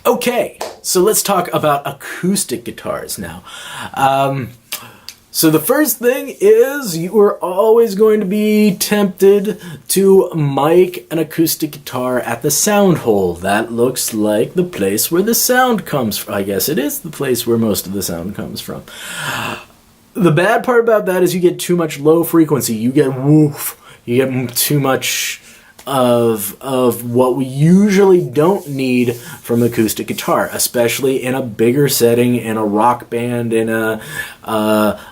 Okay, so let's talk about acoustic guitars now. So the first thing is you are always going to be tempted to mic an acoustic guitar at the sound hole. That looks like the place where the sound comes from. I guess it is the place where most of the sound comes from. The bad part about that is you get too much low frequency. You get woof. You get too much of what we usually don't need from acoustic guitar, especially in a bigger setting, in a rock band, in a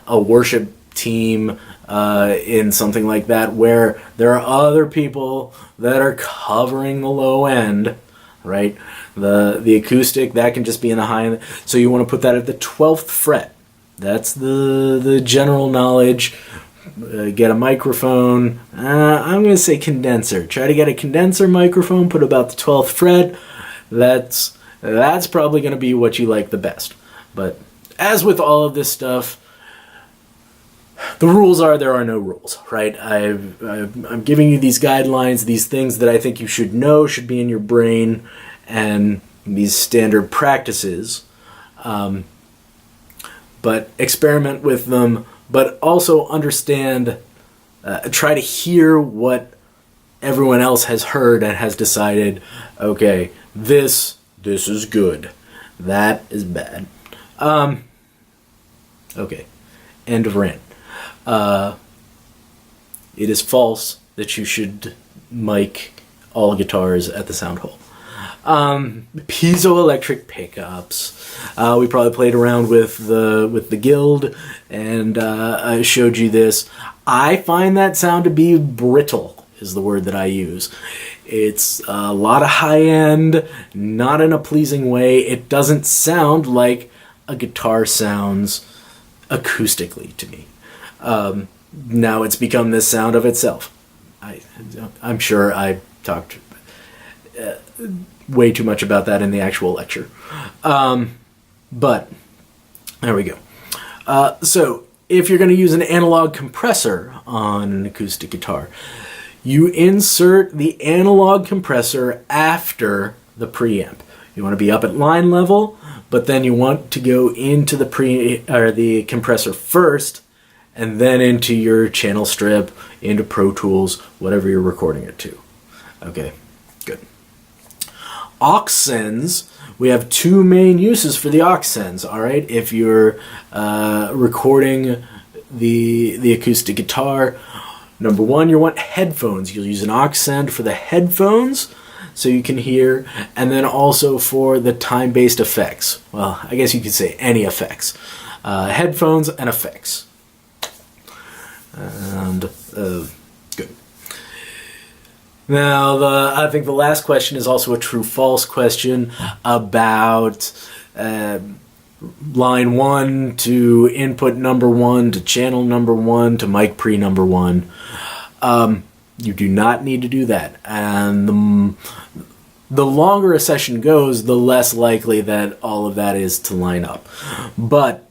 worship team, in something like that, where there are other people that are covering the low end, right? The acoustic, that can just be in the high end. So you want to put that at the 12th fret. That's the general knowledge. Get a microphone. I'm going to say condenser. Try to get a condenser microphone, put about the 12th fret. That's probably going to be what you like the best. But as with all of this stuff, the rules are there are no rules, right? I'm giving you these guidelines, these things that I think you should know, should be in your brain, and these standard practices. But experiment with them. But also understand, try to hear what everyone else has heard and has decided, okay, this is good. That is bad. Okay, end of rant. It is false that you should mic all guitars at the sound hole. Piezoelectric pickups. We probably played around with the Guild, and I showed you this. I find that sound to be brittle, is the word that I use. It's a lot of high end, not in a pleasing way. It doesn't sound like a guitar sounds acoustically to me. Now it's become this sound of itself. I'm sure I talked way too much about that in the actual lecture. But there we go. So if you're going to use an analog compressor on an acoustic guitar, you insert the analog compressor after the preamp. You want to be up at line level, but then you want to go into the compressor first, and then into your channel strip, into Pro Tools, whatever you're recording it to. Okay, good. Aux sends, we have two main uses for the aux sends, all right? If you're recording the acoustic guitar, number one, you want headphones. You'll use an aux send for the headphones so you can hear, and then also for the time-based effects. Well, I guess you could say any effects. Headphones and effects. And good. Now, I think the last question is also a true-false question about line 1 to input number 1 to channel number 1 to mic pre number 1. You do not need to do that. And the longer a session goes, the less likely that all of that is to line up. But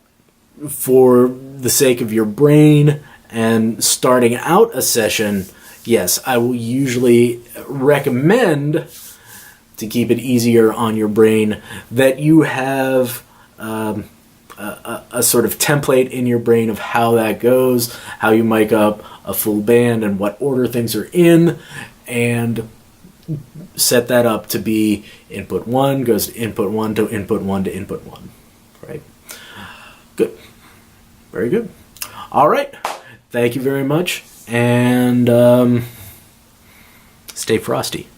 for the sake of your brain and starting out a session, yes, I will usually recommend, to keep it easier on your brain, that you have a sort of template in your brain of how that goes, how you mic up a full band and what order things are in, and set that up to be input 1 goes to input 1 to input 1 to input 1, right? Good. Very good. All right. Thank you very much, and stay frosty.